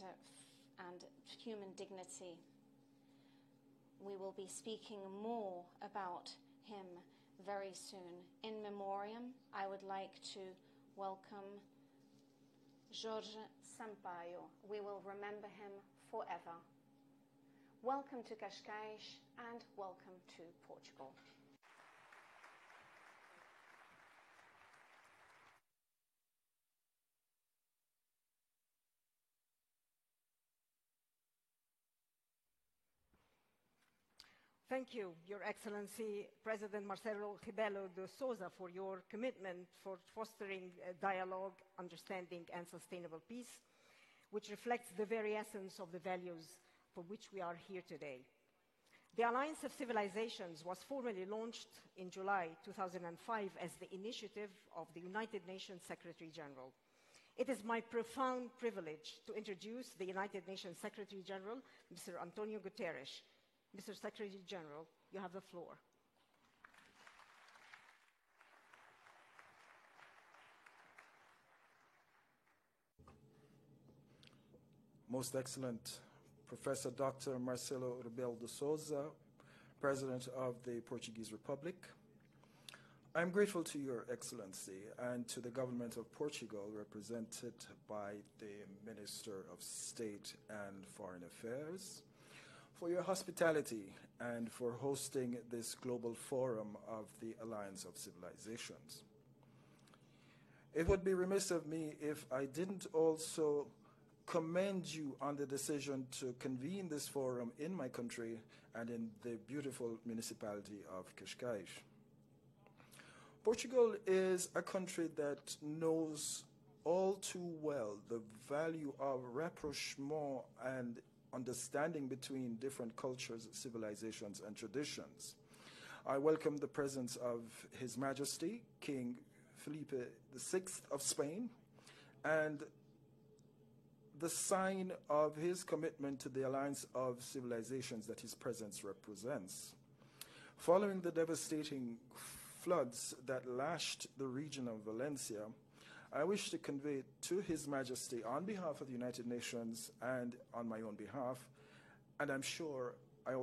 and human dignity. We will be speaking more about him very soon. In memoriam, I would like to welcome Jorge Sampaio. We will remember him forever. Welcome to Cascais and welcome to Portugal. Thank you, Your Excellency, President Marcelo Rebelo de Sousa, for your commitment for fostering dialogue, understanding, and sustainable peace, which reflects the very essence of the values for which we are here today. The Alliance of Civilizations was formally launched in July 2005 as the initiative of the United Nations Secretary General. It is my profound privilege to introduce the United Nations Secretary General, Mr. Antonio Guterres. Mr. Secretary General, you have the floor. Most excellent Professor Dr. Marcelo Rebelo de Sousa, President of the Portuguese Republic. I'm grateful to Your Excellency and to the Government of Portugal, represented by the Minister of State and Foreign Affairs, for your hospitality and for hosting this global forum of the Alliance of Civilizations. It would be remiss of me if I didn't also commend you on the decision to convene this forum in my country and in the beautiful municipality of Cascais. Portugal is a country that knows all too well the value of rapprochement and understanding between different cultures, civilizations, and traditions. I welcome the presence of His Majesty, King Felipe VI of Spain, and the sign of his commitment to the Alliance of Civilizations that his presence represents. Following the devastating floods that lashed the region of Valencia, I wish to convey to His Majesty, on behalf of the United Nations and on my own behalf, and I'm sure I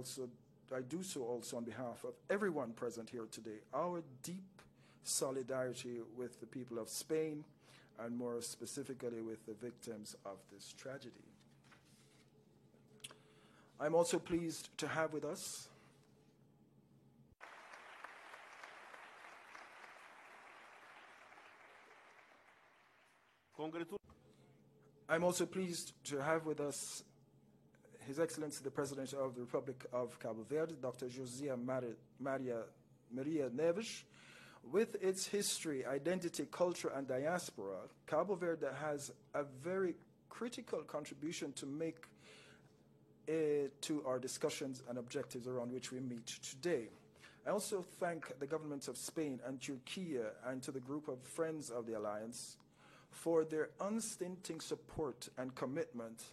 do so also on behalf of everyone present here today, our deep solidarity with the people of Spain, and more specifically with the victims of this tragedy. I'm also pleased to have with us His Excellency the President of the Republic of Cabo Verde, Dr. José Maria Neves. With its history, identity, culture, and diaspora, Cabo Verde has a very critical contribution to make to our discussions and objectives around which we meet today. I also thank the governments of Spain and Turkey and to the group of friends of the Alliance for their unstinting support and commitment.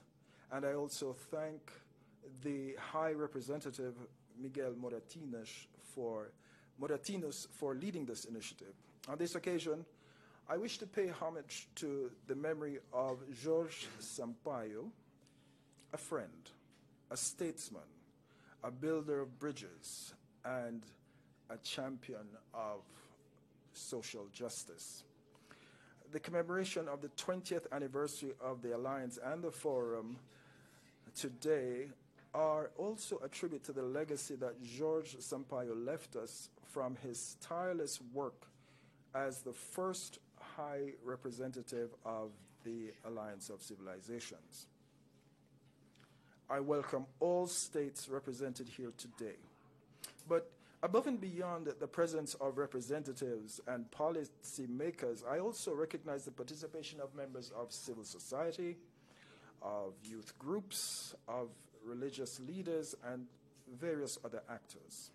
And I also thank the High Representative Miguel Moratinos for leading this initiative. On this occasion, I wish to pay homage to the memory of Jorge Sampaio, a friend, a statesman, a builder of bridges, and a champion of social justice. The commemoration of the 20th anniversary of the Alliance and the Forum today are also a tribute to the legacy that Jorge Sampaio left us from his tireless work as the first High Representative of the Alliance of Civilizations. I welcome all states represented here today. But above and beyond the presence of representatives and policy makers, I also recognize the participation of members of civil society, of youth groups, of religious leaders, and various other actors.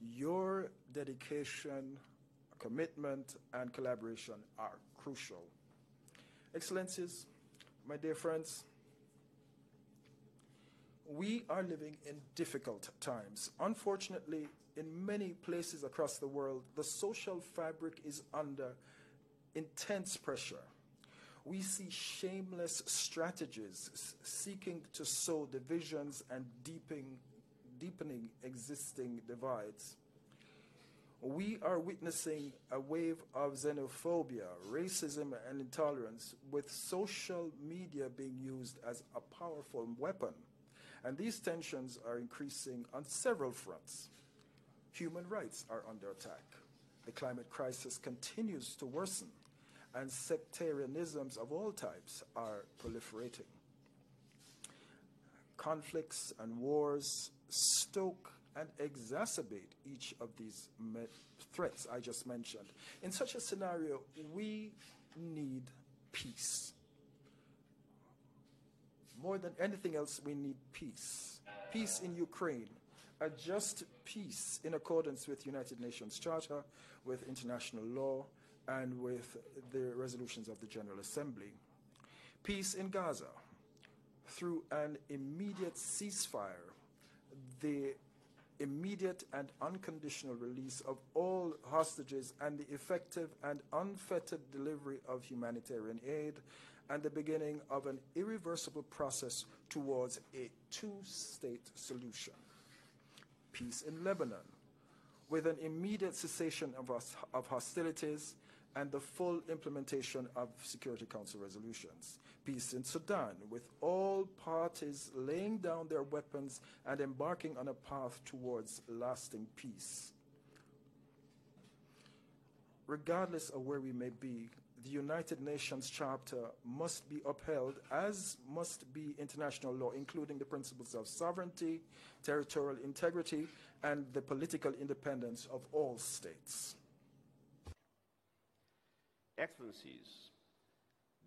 Your dedication, commitment, and collaboration are crucial. Excellencies, my dear friends, we are living in difficult times. Unfortunately, in many places across the world, the social fabric is under intense pressure. We see shameless strategies seeking to sow divisions and deepening existing divides. We are witnessing a wave of xenophobia, racism, and intolerance, with social media being used as a powerful weapon. And these tensions are increasing on several fronts. Human rights are under attack. The climate crisis continues to worsen, and sectarianisms of all types are proliferating. Conflicts and wars stoke and exacerbate each of these threats I just mentioned. In such a scenario, we need peace. More than anything else, we need peace. Peace in Ukraine, a just peace in accordance with United Nations Charter, with international law, and with the resolutions of the General Assembly. Peace in Gaza, through an immediate ceasefire, the immediate and unconditional release of all hostages, and the effective and unfettered delivery of humanitarian aid, and the beginning of an irreversible process towards a two-state solution. Peace in Lebanon, with an immediate cessation of hostilities and the full implementation of Security Council resolutions. Peace in Sudan, with all parties laying down their weapons and embarking on a path towards lasting peace. Regardless of where we may be, the United Nations Charter must be upheld, as must be international law, including the principles of sovereignty, territorial integrity, and the political independence of all states. Excellencies,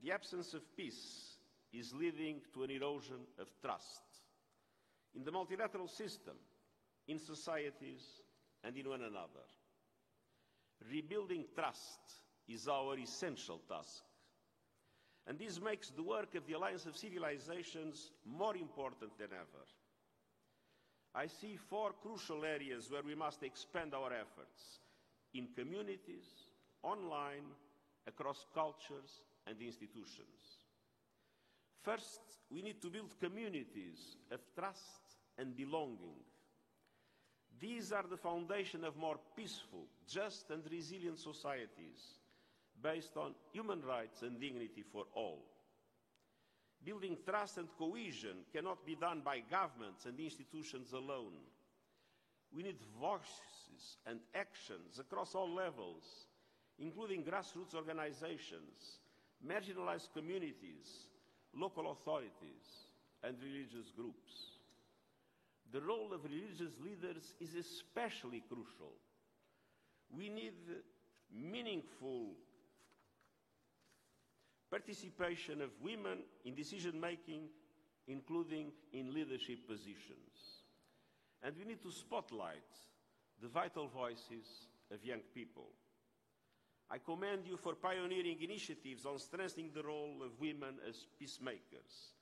the absence of peace is leading to an erosion of trust in the multilateral system, in societies, and in one another. Rebuilding trust is our essential task, and this makes the work of the Alliance of Civilizations more important than ever. I see four crucial areas where we must expand our efforts: in communities, online, across cultures and institutions. First, we need to build communities of trust and belonging. These are the foundation of more peaceful, just and resilient societies based on human rights and dignity for all. Building trust and cohesion cannot be done by governments and institutions alone. We need voices and actions across all levels, including grassroots organizations, marginalized communities, local authorities, and religious groups. The role of religious leaders is especially crucial. We need meaningful participation of women in decision-making, including in leadership positions. And we need to spotlight the vital voices of young people. I commend you for pioneering initiatives on strengthening the role of women as peacemakers.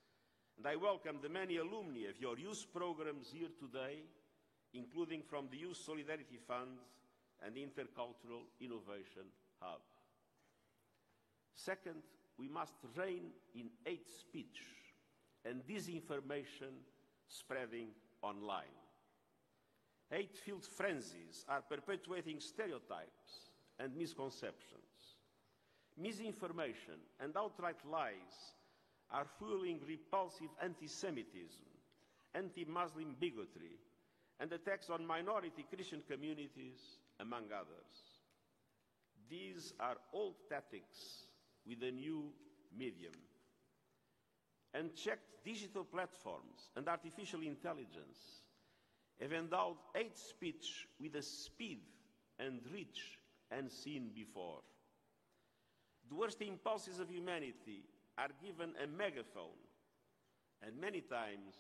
And I welcome the many alumni of your youth programs here today, including from the Youth Solidarity Fund and the Intercultural Innovation Hub. Second, we must rein in hate speech and disinformation spreading online. Hate-filled frenzies are perpetuating stereotypes and misconceptions. Misinformation and outright lies are fueling repulsive anti-Semitism, anti-Muslim bigotry, and attacks on minority Christian communities, among others. These are old tactics with a new medium. Unchecked digital platforms and artificial intelligence have endowed hate speech with a speed and reach unseen before. The worst impulses of humanity are given a megaphone, and many times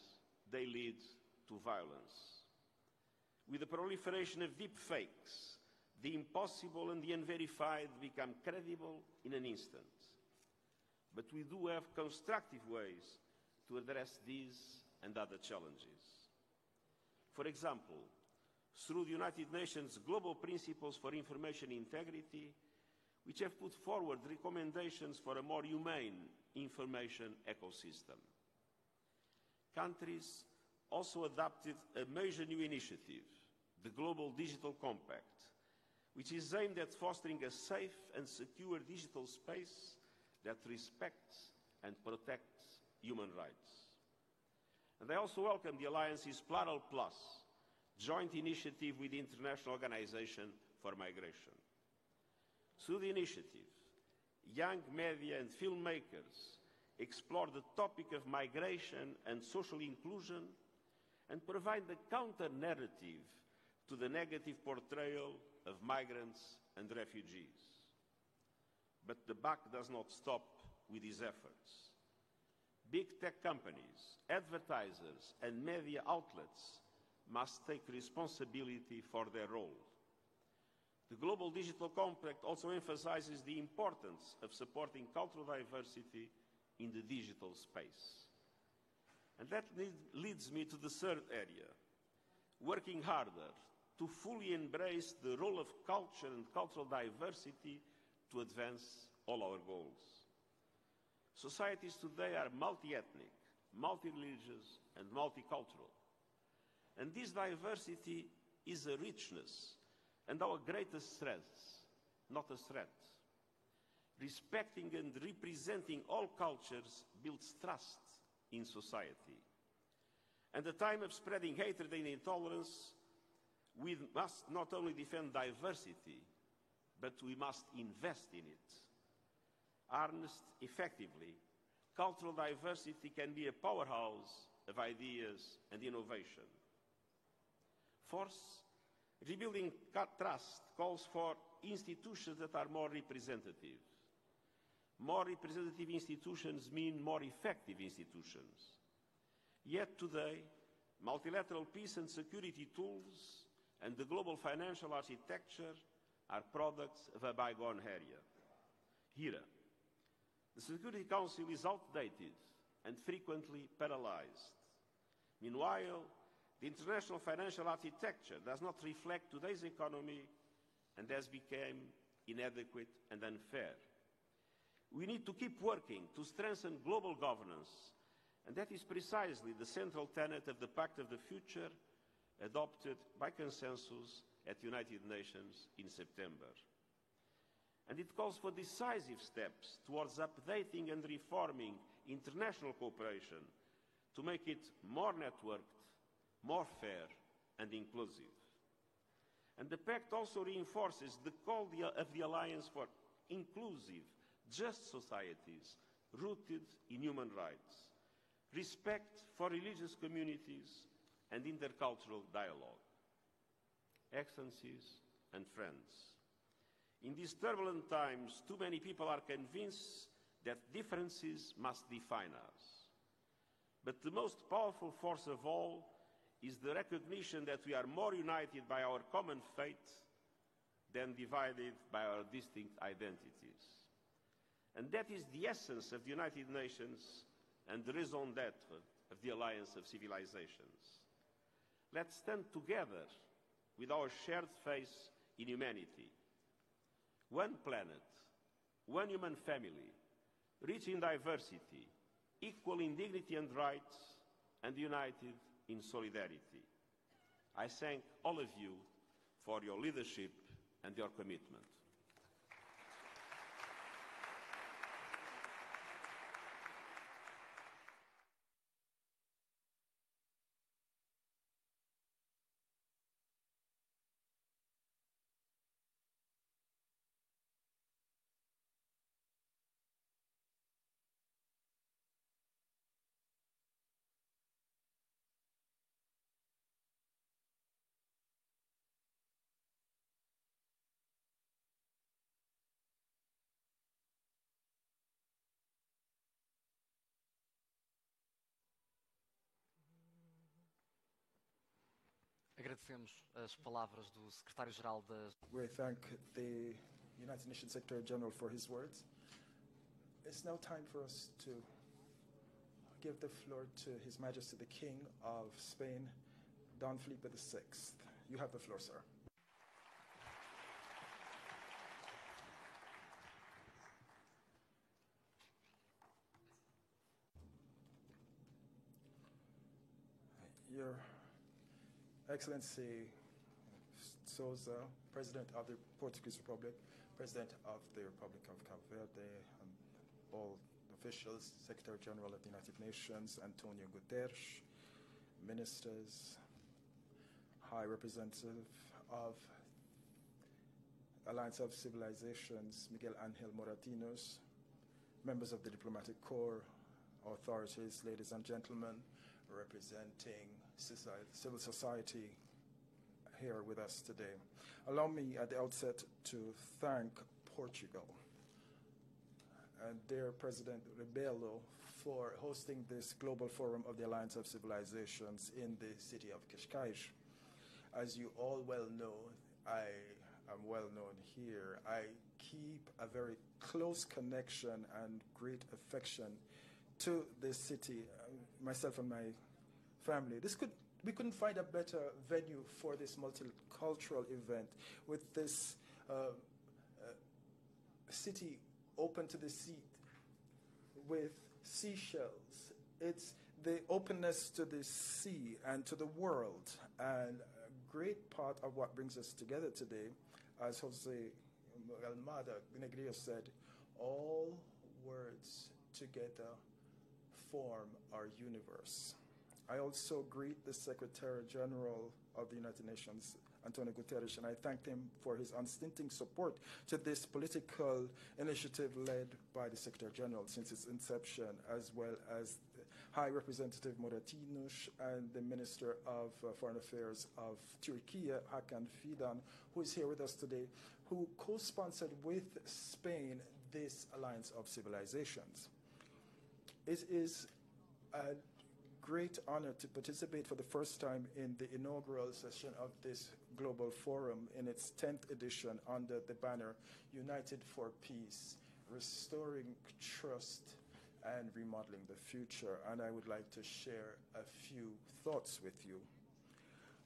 they lead to violence. With the proliferation of deep fakes, the impossible and the unverified become credible in an instant. But we do have constructive ways to address these and other challenges. For example, through the United Nations Global Principles for Information Integrity, which have put forward recommendations for a more humane information ecosystem. Countries also adopted a major new initiative, the Global Digital Compact, which is aimed at fostering a safe and secure digital space that respects and protects human rights. And I also welcome the Alliance's Plural Plus, joint initiative with the International Organization for Migration. Through the initiative, young media and filmmakers explore the topic of migration and social inclusion and provide the counter-narrative to the negative portrayal of migrants and refugees. But the buck does not stop with these efforts. Big tech companies, advertisers, and media outlets must take responsibility for their role. The Global Digital Compact also emphasizes the importance of supporting cultural diversity in the digital space. And that leads me to the third area, working harder to fully embrace the role of culture and cultural diversity to advance all our goals. Societies today are multi-ethnic, multi-religious, and multicultural. And this diversity is a richness and our greatest strength, not a threat. Respecting and representing all cultures builds trust in society. At the time of spreading hatred and intolerance, we must not only defend diversity, but we must invest in it. Harnessed effectively, cultural diversity can be a powerhouse of ideas and innovation. Fourth, rebuilding trust calls for institutions that are more representative. More representative institutions mean more effective institutions. Yet today, multilateral peace and security tools and the global financial architecture are products of a bygone era. The Security Council is outdated and frequently paralyzed. Meanwhile, the international financial architecture does not reflect today's economy and has become inadequate and unfair. We need to keep working to strengthen global governance, and that is precisely the central tenet of the Pact of the Future adopted by consensus at the United Nations in September. And it calls for decisive steps towards updating and reforming international cooperation to make it more networked, more fair and inclusive. And the Pact also reinforces the call of the Alliance for inclusive, just societies rooted in human rights, respect for religious communities and intercultural dialogue. Excellencies and friends, in these turbulent times, too many people are convinced that differences must define us. But the most powerful force of all is the recognition that we are more united by our common fate than divided by our distinct identities. And that is the essence of the United Nations and the raison d'être of the Alliance of Civilizations. Let's stand together with our shared faith in humanity. One planet, one human family, rich in diversity, equal in dignity and rights, and united in solidarity. I thank all of you for your leadership and your commitment. Agradecemos as palavras do Secretário-Geral da... We thank the United Nations Secretary General for his words. It's now time for us to give the floor to His Majesty the King of Spain, Don Felipe VI. You have the floor, sir. Your Excellency Sousa, President of the Portuguese Republic, President of the Republic of Cabo Verde, and all officials, Secretary General of the United Nations, Antonio Guterres, ministers, High Representative of Alliance of Civilizations, Miguel Angel Moratinos, members of the Diplomatic Corps, authorities, ladies and gentlemen, representing civil society here with us today. Allow me at the outset to thank Portugal and their President Rebelo for hosting this global forum of the Alliance of Civilizations in the city of Cascais. As you all well know, I am well known here. I keep a very close connection and great affection to this city, myself and my family. We couldn't find a better venue for this multicultural event with this city open to the sea with seashells. It's the openness to the sea and to the world, and a great part of what brings us together today, as Jose Almada Negrillo said, all words together form our universe. I also greet the Secretary General of the United Nations, Antonio Guterres, and I thank him for his unstinting support to this political initiative led by the Secretary General since its inception, as well as High Representative Moratinos and the Minister of Foreign Affairs of Turkey, Hakan Fidan, who is here with us today, who co-sponsored with Spain this Alliance of Civilizations. It is a great honor to participate for the first time in the inaugural session of this global forum in its 10th edition under the banner United for Peace, Restoring Trust and Remodeling the Future. And I would like to share a few thoughts with you.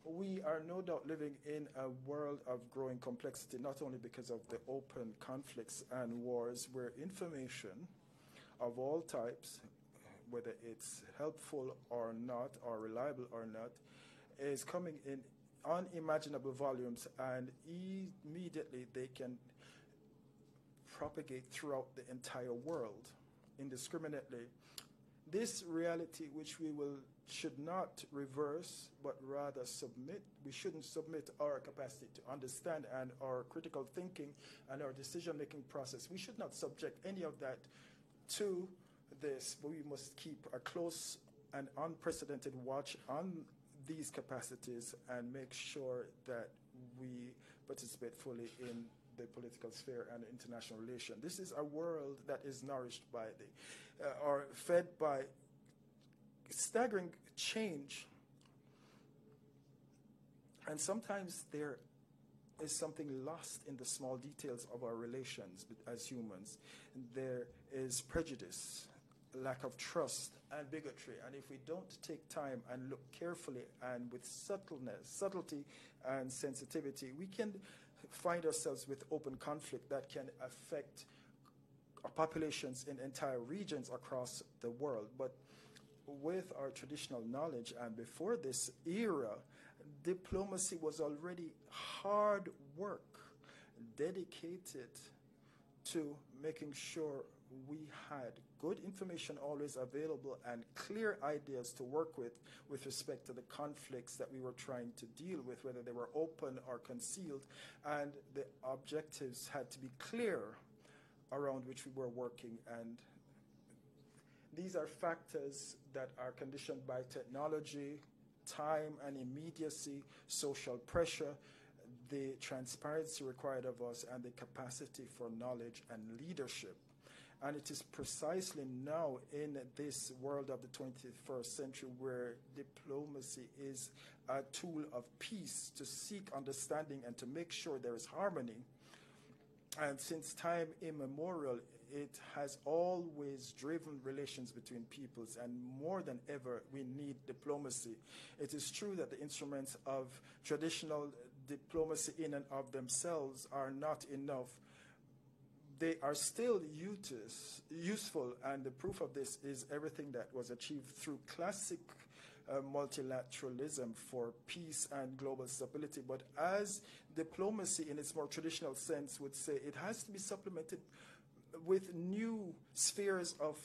We are no doubt living in a world of growing complexity, not only because of the open conflicts and wars where information of all types, whether it's helpful or not, or reliable or not, is coming in unimaginable volumes, and immediately they can propagate throughout the entire world indiscriminately. This reality, which we should not reverse, but rather submit. We shouldn't submit our capacity to understand and our critical thinking and our decision-making process. We should not subject any of that to this, but we must keep a close and unprecedented watch on these capacities and make sure that we participate fully in the political sphere and international relations. This is a world that is nourished by or fed by staggering change, and sometimes there is something lost in the small details of our relations as humans. There is prejudice, lack of trust, and bigotry. And if we don't take time and look carefully and with subtlety and sensitivity, we can find ourselves with open conflict that can affect populations in entire regions across the world. But with our traditional knowledge, and before this era, diplomacy was already hard work dedicated to making sure we had good information always available and clear ideas to work with respect to the conflicts that we were trying to deal with, whether they were open or concealed, and the objectives had to be clear around which we were working. And these are factors that are conditioned by technology, time and immediacy, social pressure, the transparency required of us, and the capacity for knowledge and leadership. And it is precisely now in this world of the 21st century where diplomacy is a tool of peace to seek understanding and to make sure there is harmony. And since time immemorial, it has always driven relations between peoples, and more than ever, we need diplomacy. It is true that the instruments of traditional diplomacy in and of themselves are not enough. They are still useful, and the proof of this is everything that was achieved through classic multilateralism for peace and global stability, but as diplomacy in its more traditional sense would say, it has to be supplemented with new spheres of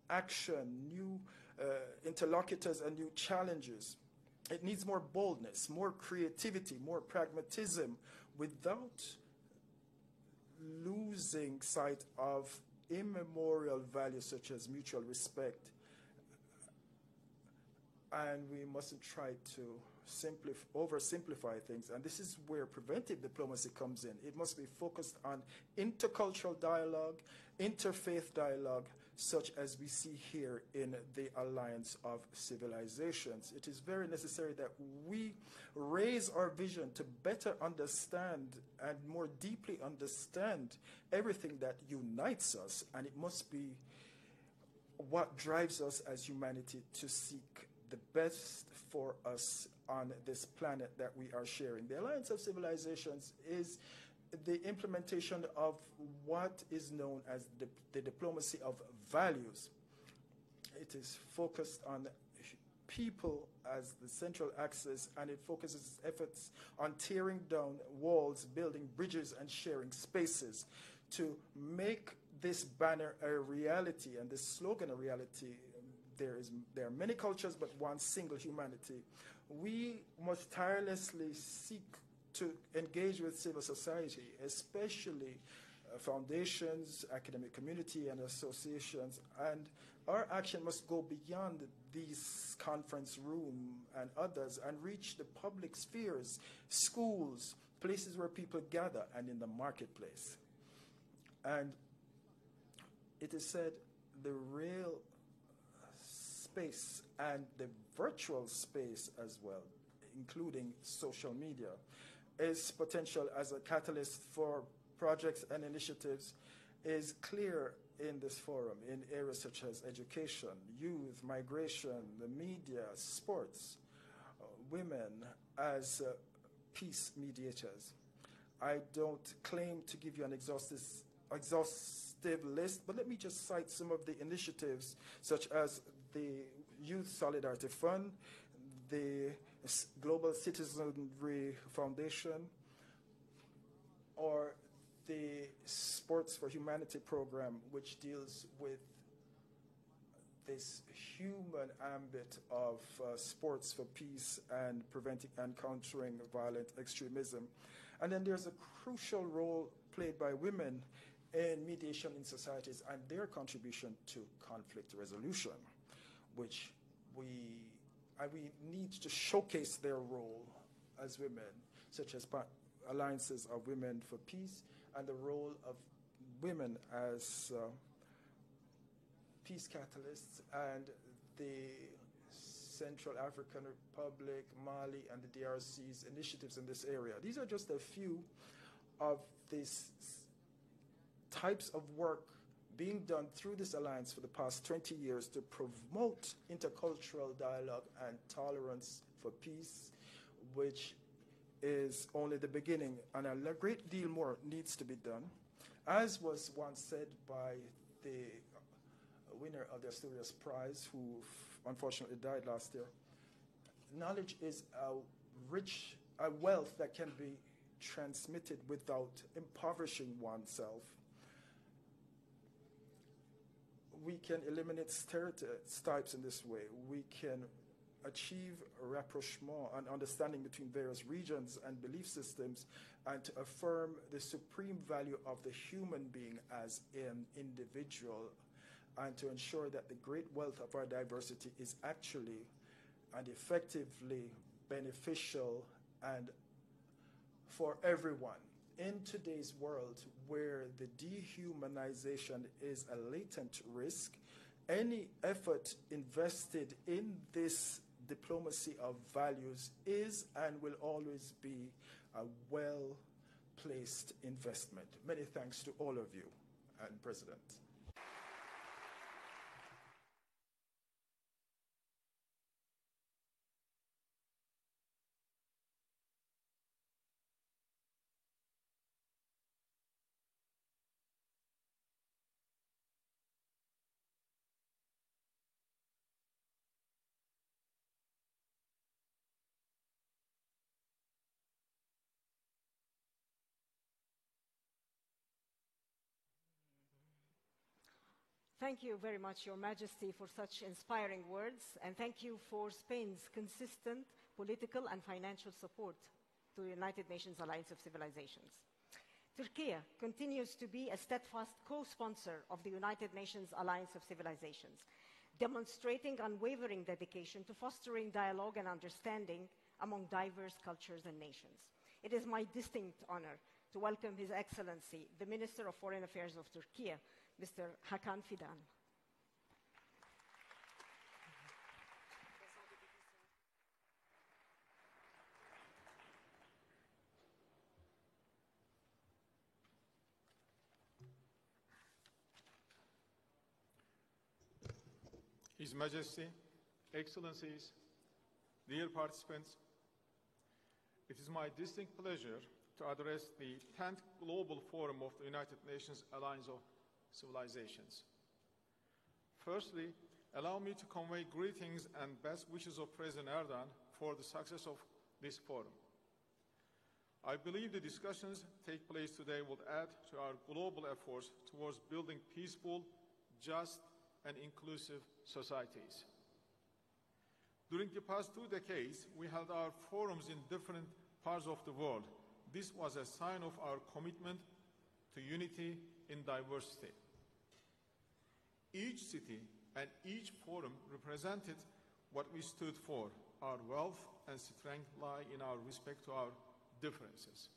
action, new interlocutors and new challenges. It needs more boldness, more creativity, more pragmatism, without losing sight of immemorial values such as mutual respect. And we mustn't try to oversimplify things. And this is where preventive diplomacy comes in. It must be focused on intercultural dialogue, interfaith dialogue, such as we see here in the Alliance of Civilizations. It is very necessary that we raise our vision to better understand and more deeply understand everything that unites us, and it must be what drives us as humanity to seek the best for us on this planet that we are sharing. The Alliance of Civilizations is the implementation of what is known as the diplomacy of values. It is focused on people as the central axis, and it focuses its efforts on tearing down walls, building bridges, and sharing spaces to make this banner a reality and this slogan a reality. There are many cultures, but one single humanity. We must tirelessly seek to engage with civil society, especially foundations, academic community, and associations. And our action must go beyond these conference room and others and reach the public spheres, schools, places where people gather, and in the marketplace. And it is said the real space and the virtual space as well, including social media, is potential as a catalyst for projects and initiatives, is clear in this forum in areas such as education, youth, migration, the media, sports, women as peace mediators. I don't claim to give you an exhaustive list, but let me just cite some of the initiatives such as the Youth Solidarity Fund, the Global Citizenry Foundation, or the Sports for Humanity program, which deals with this human ambit of sports for peace and preventing and countering violent extremism. And then there's a crucial role played by women in mediation in societies and their contribution to conflict resolution, which we need to showcase their role as women, such as alliances of women for peace and the role of women as peace catalysts, and the Central African Republic, Mali, and the DRC's initiatives in this area. These are just a few of these types of work being done through this alliance for the past 20 years to promote intercultural dialogue and tolerance for peace, which is only the beginning, and a great deal more needs to be done. As was once said by the winner of the Asturias Prize, who unfortunately died last year, knowledge is a wealth that can be transmitted without impoverishing oneself. We can eliminate stereotypes in this way. We can achieve a rapprochement and understanding between various regions and belief systems, and to affirm the supreme value of the human being as an individual, and to ensure that the great wealth of our diversity is actually and effectively beneficial and for everyone. In today's world, where the dehumanization is a latent risk, any effort invested in this diplomacy of values is and will always be a well-placed investment. Many thanks to all of you, and President. Thank you very much, Your Majesty, for such inspiring words, and thank you for Spain's consistent political and financial support to the United Nations Alliance of Civilizations. Turkey continues to be a steadfast co-sponsor of the United Nations Alliance of Civilizations, demonstrating unwavering dedication to fostering dialogue and understanding among diverse cultures and nations. It is my distinct honor to welcome His Excellency, the Minister of Foreign Affairs of Turkey, Mr. Hakan Fidan. His Majesty, Excellencies, dear participants, it is my distinct pleasure to address the 10th Global Forum of the United Nations Alliance of Civilizations. Firstly, allow me to convey greetings and best wishes of President Erdogan for the success of this forum. I believe the discussions take place today will add to our global efforts towards building peaceful, just, and inclusive societies. During the past 2 decades, we held our forums in different parts of the world. This was a sign of our commitment to unity in diversity. Each city and each forum represented what we stood for. Our wealth and strength lie in our respect to our differences.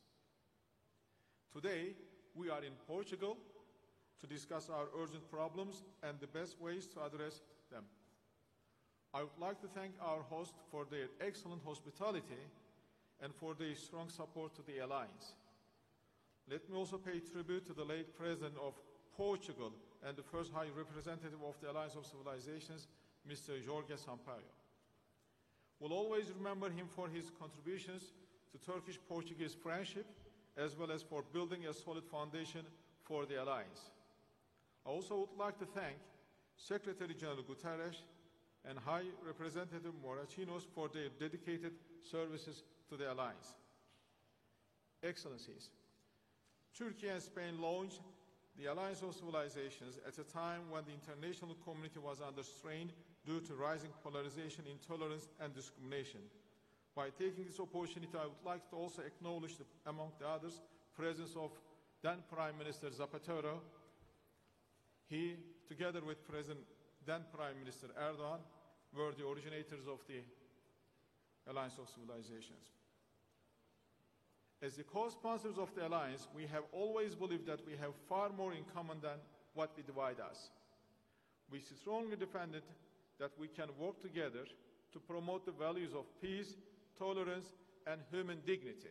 Today, we are in Portugal to discuss our urgent problems and the best ways to address them. I would like to thank our host for their excellent hospitality and for their strong support to the Alliance. Let me also pay tribute to the late President of Portugal and the first High Representative of the Alliance of Civilizations, Mr. Jorge Sampaio. We'll always remember him for his contributions to Turkish-Portuguese friendship, as well as for building a solid foundation for the Alliance. I also would like to thank Secretary General Guterres and High Representative Morachinos for their dedicated services to the Alliance. Excellencies, Turkey and Spain launched the Alliance of Civilizations at a time when the international community was under strain due to rising polarization, intolerance, and discrimination. By taking this opportunity, I would like to also acknowledge, among the others, the presence of then Prime Minister Zapatero. He, together with then Prime Minister Erdogan, were the originators of the Alliance of Civilizations. As the co-sponsors of the Alliance, we have always believed that we have far more in common than what we divide us. We strongly defended that we can work together to promote the values of peace, tolerance, and human dignity.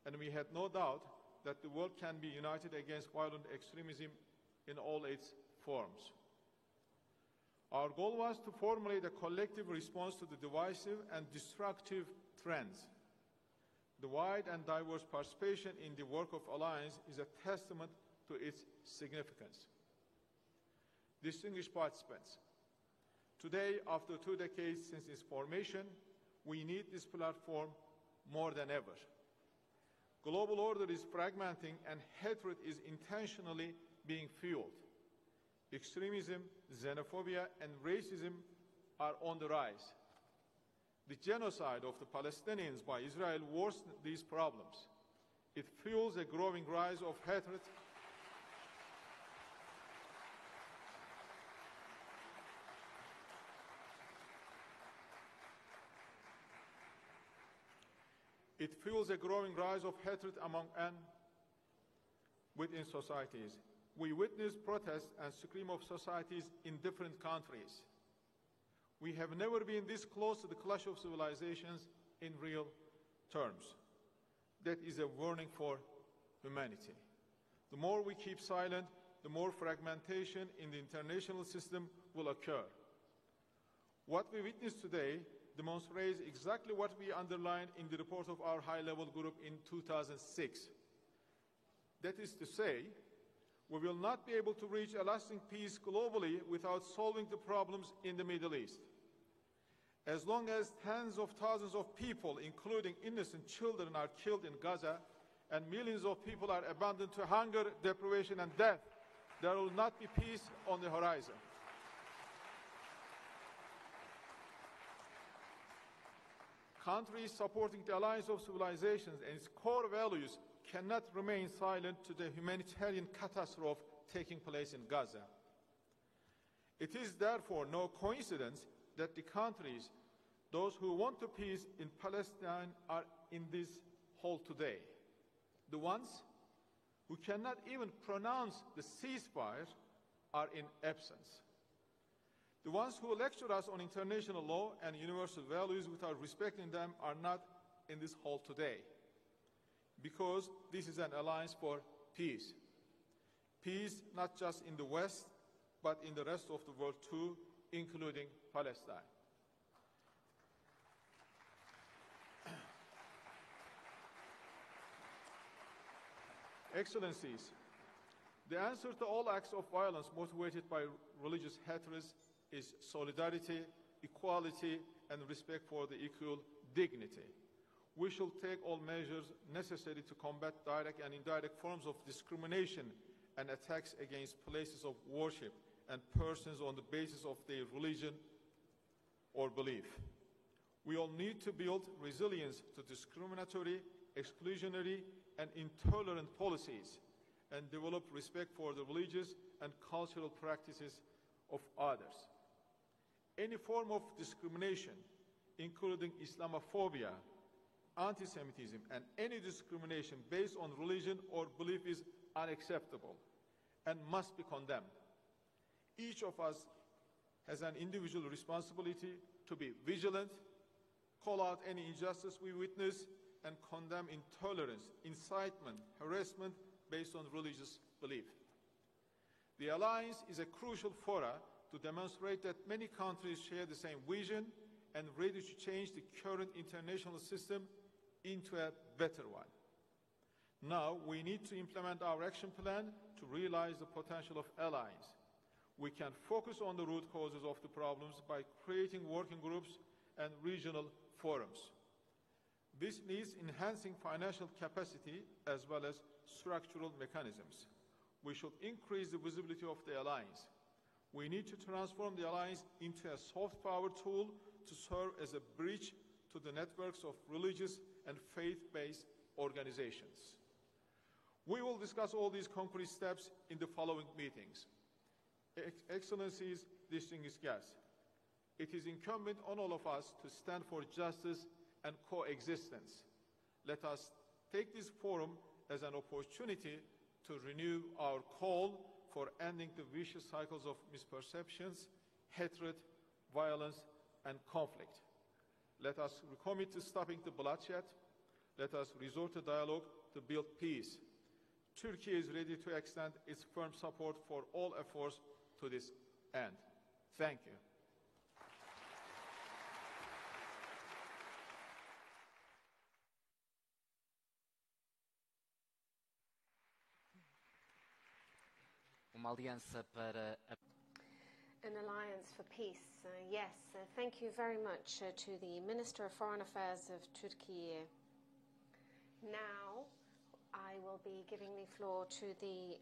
And we had no doubt that the world can be united against violent extremism in all its forms. Our goal was to formulate a collective response to the divisive and destructive trends. The wide and diverse participation in the work of Alliance is a testament to its significance. Distinguished participants, today, after 2 decades since its formation, we need this platform more than ever. Global order is fragmenting and hatred is intentionally being fueled. Extremism, xenophobia, and racism are on the rise. The genocide of the Palestinians by Israel worsens these problems. It fuels a growing rise of hatred among and within societies. We witness protests and scream of societies in different countries. We have never been this close to the clash of civilizations in real terms. That is a warning for humanity. The more we keep silent, the more fragmentation in the international system will occur. What we witness today demonstrates exactly what we underlined in the report of our high-level group in 2006. That is to say, we will not be able to reach a lasting peace globally without solving the problems in the Middle East. As long as tens of thousands of people, including innocent children, are killed in Gaza, and millions of people are abandoned to hunger, deprivation, and death, there will not be peace on the horizon. Countries supporting the Alliance of Civilizations and its core values cannot remain silent to the humanitarian catastrophe taking place in Gaza. It is therefore no coincidence that the countries, those who want the peace in Palestine, are in this hall today. The ones who cannot even pronounce the ceasefire are in absence. The ones who lecture us on international law and universal values without respecting them are not in this hall today, because this is an alliance for peace. Peace not just in the West, but in the rest of the world too, including Palestine. Excellencies, the answer to all acts of violence motivated by religious hatred is solidarity, equality, and respect for the equal dignity. We should take all measures necessary to combat direct and indirect forms of discrimination and attacks against places of worship and persons on the basis of their religion or belief. We all need to build resilience to discriminatory, exclusionary, and intolerant policies and develop respect for the religious and cultural practices of others. Any form of discrimination, including Islamophobia, anti-Semitism, and any discrimination based on religion or belief is unacceptable and must be condemned. Each of us has an individual responsibility to be vigilant, call out any injustice we witness, and condemn intolerance, incitement, harassment based on religious belief. The Alliance is a crucial forum to demonstrate that many countries share the same vision and ready to change the current international system into a better one. Now, we need to implement our action plan to realize the potential of Alliance. We can focus on the root causes of the problems by creating working groups and regional forums. This needs enhancing financial capacity as well as structural mechanisms. We should increase the visibility of the Alliance. We need to transform the Alliance into a soft power tool to serve as a bridge to the networks of religious and faith-based organizations. We will discuss all these concrete steps in the following meetings. Excellencies, distinguished guests, it is incumbent on all of us to stand for justice and coexistence. Let us take this forum as an opportunity to renew our call for ending the vicious cycles of misperceptions, hatred, violence, and conflict. Let us recommit to stopping the bloodshed. Let us resort to dialogue to build peace. Turkey is ready to extend its firm support for all efforts to this end. Thank you. Uma aliança para a An alliance for peace. Yes, thank you very much to the Minister of Foreign Affairs of Turkey. Now, I will be giving the floor to the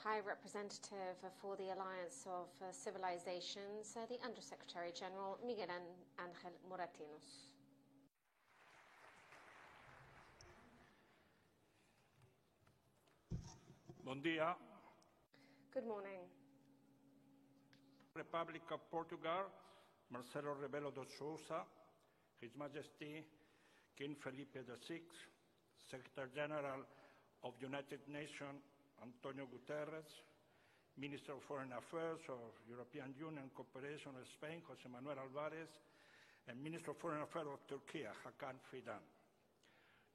High Representative for the Alliance of Civilizations, the Undersecretary General, Miguel Ángel Moratinos. Bom dia. Good morning. Republic of Portugal, Marcelo Rebelo de Sousa, His Majesty King Felipe VI, Secretary General of United Nations Antonio Guterres, Minister of Foreign Affairs of European Union Cooperation of Spain, José Manuel Álvarez, and Minister of Foreign Affairs of Turkey, Hakan Fidan.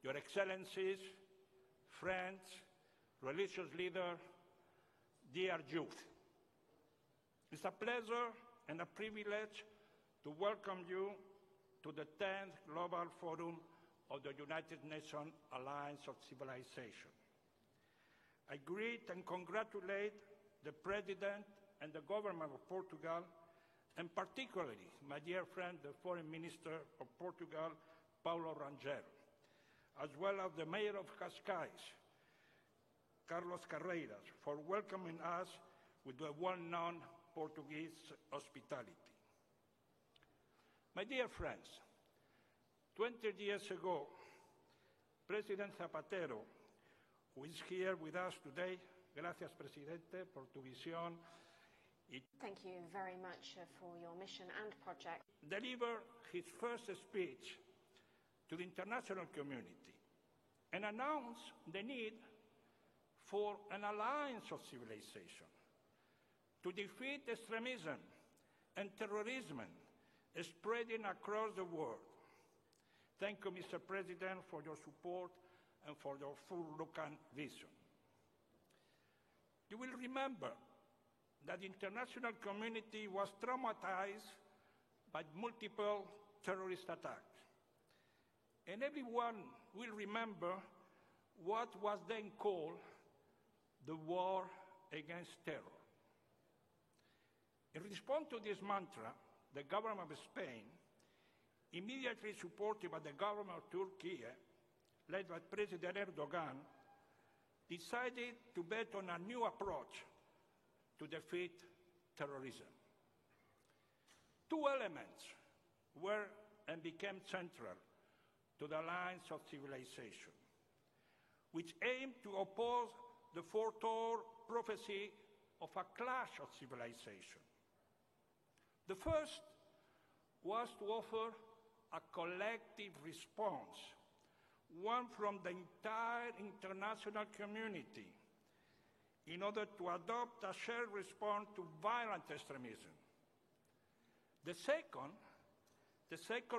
Your Excellencies, friends, religious leaders, dear youth, it's a pleasure and a privilege to welcome you to the 10th Global Forum of the United Nations Alliance of Civilization. I greet and congratulate the President and the Government of Portugal, and particularly my dear friend, the Foreign Minister of Portugal, Paulo Rangel, as well as the Mayor of Cascais, Carlos Carreiras, for welcoming us with the well-known Portuguese hospitality. My dear friends, 20 years ago, President Zapatero, who is here with us today, gracias, Presidente, por tu visión. Thank you very much for your mission and project. Delivered his first speech to the international community and announced the need for an alliance of civilization to defeat extremism and terrorism spreading across the world. Thank you, Mr. President, for your support and for your full-looking vision. You will remember that the international community was traumatized by multiple terrorist attacks. And everyone will remember what was then called the war against terror. In response to this mantra, the government of Spain, immediately supported by the government of Turkey, led by President Erdogan, decided to bet on a new approach to defeat terrorism. Two elements were and became central to the Alliance of Civilization, which aimed to oppose the foretold prophecy of a clash of civilization. The first was to offer a collective response, one from the entire international community, in order to adopt a shared response to violent extremism. The second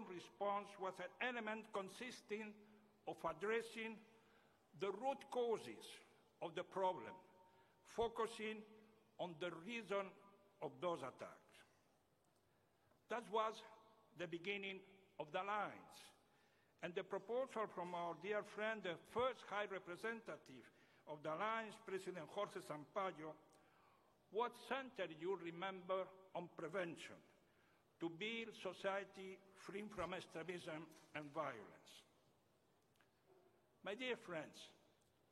response was an element consisting of addressing the root causes of the problem, focusing on the reason of those attacks. That was the beginning of the alliance, and the proposal from our dear friend, the first High Representative of the Alliance, President Jorge Sampaio, was centered, you remember, on prevention, to build society free from extremism and violence. My dear friends,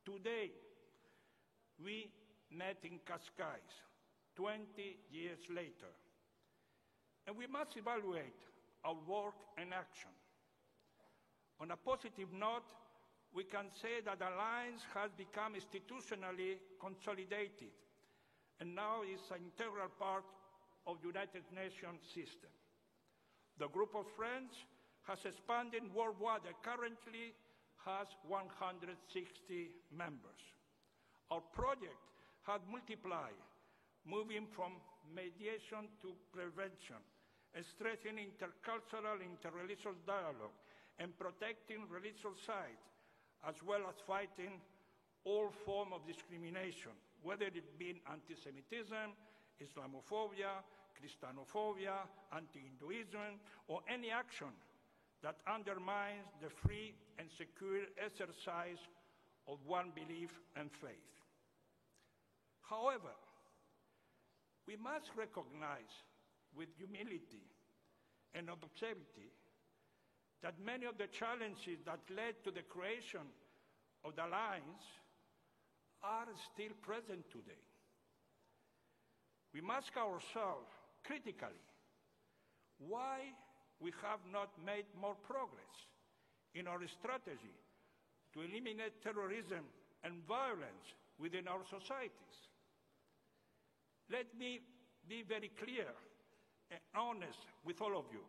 today we met in Cascais, 20 years later, and we must evaluate our work and action. On a positive note, we can say that the Alliance has become institutionally consolidated and now is an integral part of the United Nations system. The group of friends has expanded worldwide and currently has 160 members. Our project has multiplied, moving from mediation to prevention, and strengthening intercultural, interreligious dialogue, and protecting religious sites, as well as fighting all forms of discrimination, whether it be anti-Semitism, Islamophobia, Christianophobia, anti-Hinduism, or any action that undermines the free and secure exercise of one belief and faith. However, we must recognize with humility and objectivity that many of the challenges that led to the creation of the Alliance are still present today. We must ask ourselves critically why we have not made more progress in our strategy to eliminate terrorism and violence within our societies. Let me be very clear and honest with all of you.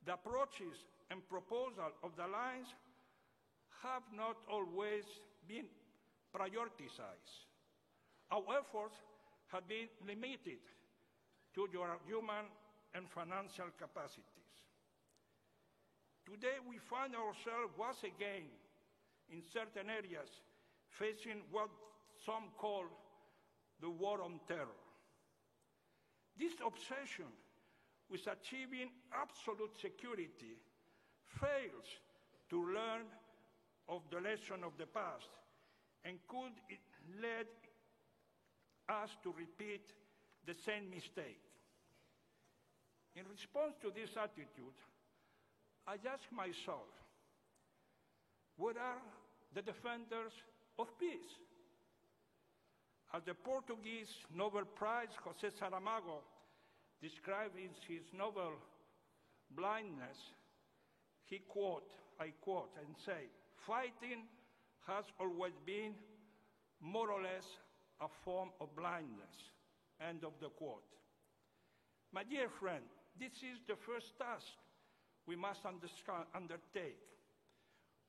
The approaches and proposals of the Alliance have not always been prioritized. Our efforts have been limited to your human and financial capacities. Today, we find ourselves once again in certain areas facing what some call the war on terror. This obsession with achieving absolute security fails to learn of the lesson of the past and could lead us to repeat the same mistake. In response to this attitude, I ask myself, what are the defenders of peace? As the Portuguese Nobel Prize José Saramago described in his novel Blindness, he I quote, and say, "Fighting has always been more or less a form of blindness," end of the quote. My dear friend, this is the first task we must undertake,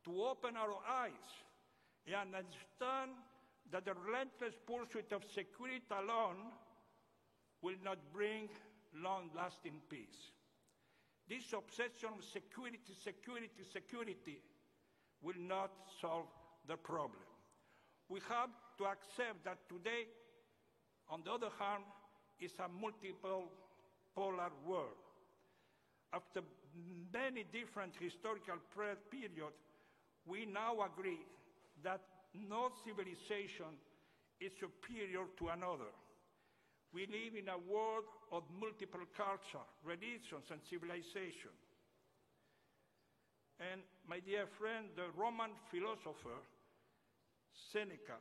to open our eyes and understand that the relentless pursuit of security alone will not bring long-lasting peace. This obsession with security will not solve the problem. We have to accept that today, on the other hand, is a multiple polar world. After many different historical periods, we now agree that no civilization is superior to another. We live in a world of multiple cultures, religions, and civilization. And my dear friend, the Roman philosopher Seneca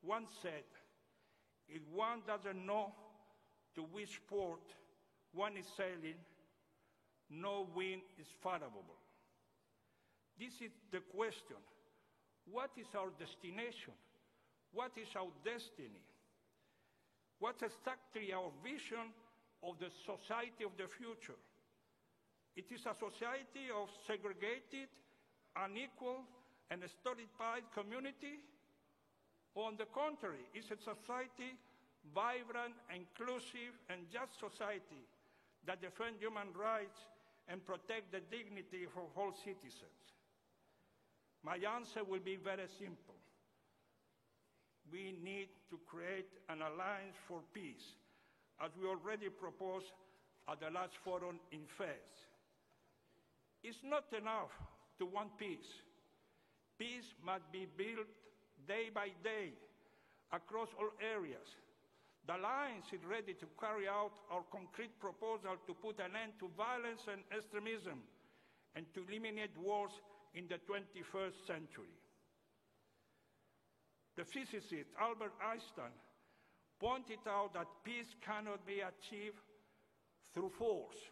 once said, "If one doesn't know to which port one is sailing, no wind is favorable." This is the question. What is our destination? What is our destiny? What's exactly our vision of the society of the future? It is a society of segregated, unequal, and stereotypied community? Or on the contrary, is a society vibrant, inclusive, and just society that defends human rights and protect the dignity of all citizens? My answer will be very simple. We need to create an alliance for peace, as we already proposed at the last forum in Fez. It's not enough to want peace. Peace must be built day by day across all areas. The Alliance is ready to carry out our concrete proposal to put an end to violence and extremism and to eliminate wars in the 21st century. The physicist Albert Einstein pointed out that peace cannot be achieved through force.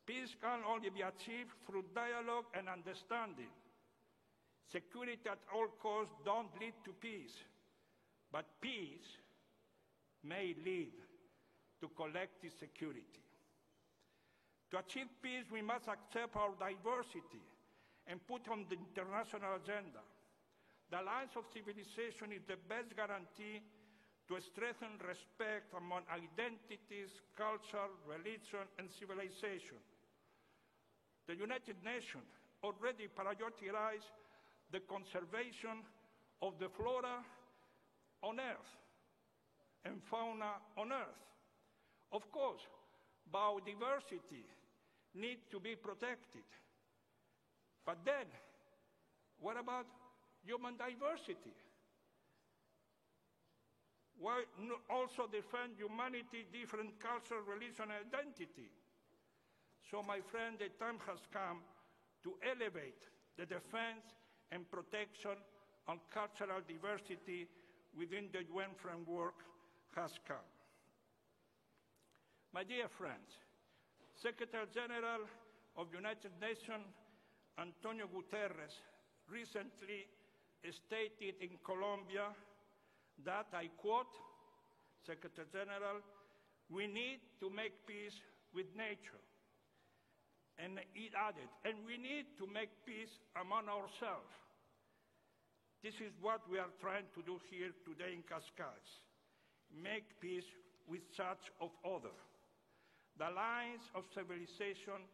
Peace can only be achieved through dialogue and understanding. Security at all costs don't lead to peace, but peace may lead to collective security. To achieve peace, we must accept our diversity and put on the international agenda. The alliance of civilization is the best guarantee to strengthen respect among identities, culture, religion, and civilization. The United Nations already prioritized the conservation of the flora on Earth and fauna on Earth. Of course, biodiversity needs to be protected. But then, what about human diversity? Why not also defend humanity, different culture, religion, and identity? So, my friend, the time has come to elevate the defense and protection of cultural diversity within the UN framework has come. My dear friends, Secretary General of the United Nations Antonio Guterres recently stated in Colombia that, I quote, Secretary General, "We need to make peace with nature." And he added, "And we need to make peace among ourselves." This is what we are trying to do here today in Cascais, make peace with such of others. The alliance of civilization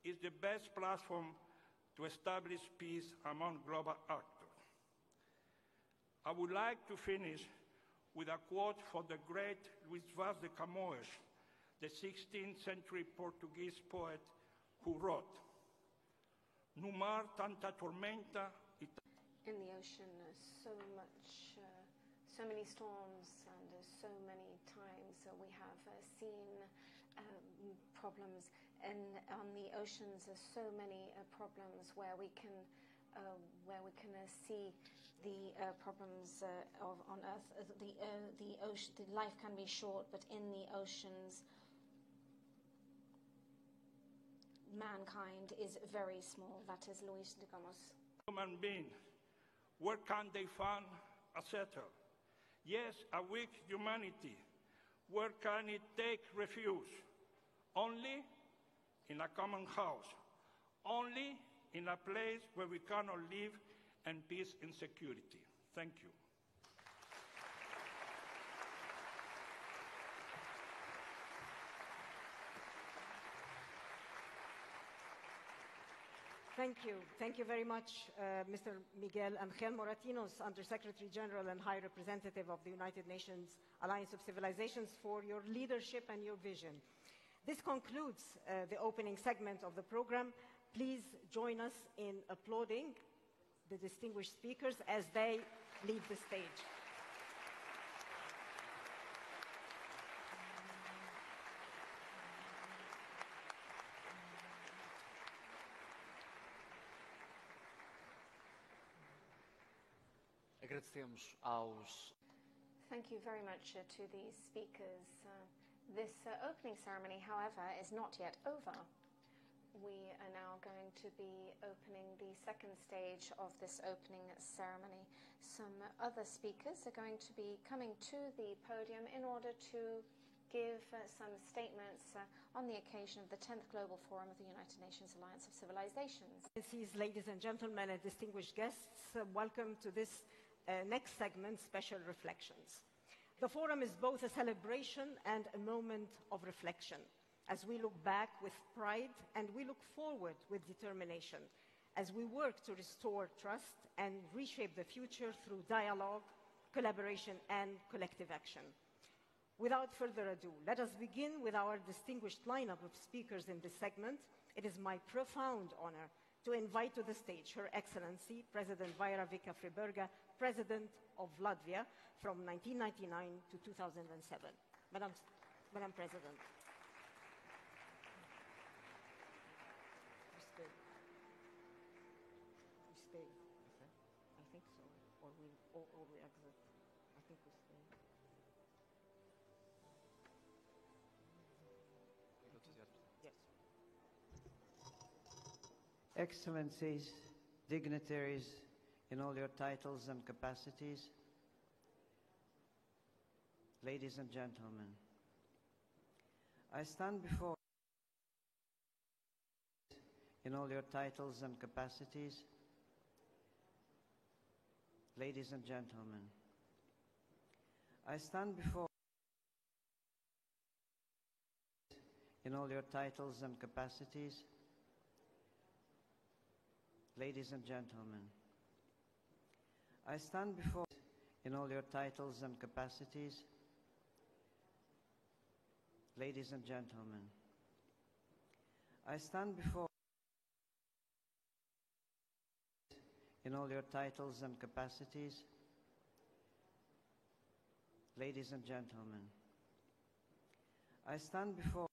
is the best platform to establish peace among global actors. I would like to finish with a quote from the great Luis Vaz de Camões, the 16th century Portuguese poet, who wrote, "No mar tanta tormenta." In the ocean, there's so many storms, and so many times we have seen problems. And on the oceans, there's so many problems where we can where we can see the problems on Earth. The life can be short, but in the oceans, mankind is very small. That is Luis de Gomos. Human being, where can they find a shelter? Yes, a weak humanity. Where can it take refuge? Only in a common house. Only in a place where we cannot live in peace and security. Thank you. Thank you. Thank you very much, Mr. Miguel Angel Moratinos, Undersecretary General and High Representative of the United Nations Alliance of Civilizations, for your leadership and your vision. This concludes the opening segment of the program. Please join us in applauding the distinguished speakers as they leave the stage. Agradecemos aos... Thank you very much to the speakers. This opening ceremony, however, is not yet over. We are now going to be opening the second stage of this opening ceremony. Some other speakers are going to be coming to the podium in order to give some statements on the occasion of the 10th Global Forum of the United Nations Alliance of Civilizations. Ladies and gentlemen and distinguished guests, welcome to this next segment, Special Reflections. The forum is both a celebration and a moment of reflection, as we look back with pride and we look forward with determination, as we work to restore trust and reshape the future through dialogue, collaboration, and collective action. Without further ado, let us begin with our distinguished lineup of speakers in this segment. It is my profound honor to invite to the stage Her Excellency President Vaira Vika-Friberga, President of Latvia from 1999 to 2007. Madam President. We stay. I think so. Or we exit. I think we stay. Yes. Excellencies, dignitaries in all your titles and capacities, ladies and gentlemen, I stand before in all your titles and capacities, ladies and gentlemen, I stand before in all your titles and capacities, ladies and gentlemen, I stand before in all your titles and capacities, ladies and gentlemen, I stand before in all your titles and capacities, ladies and gentlemen, I stand before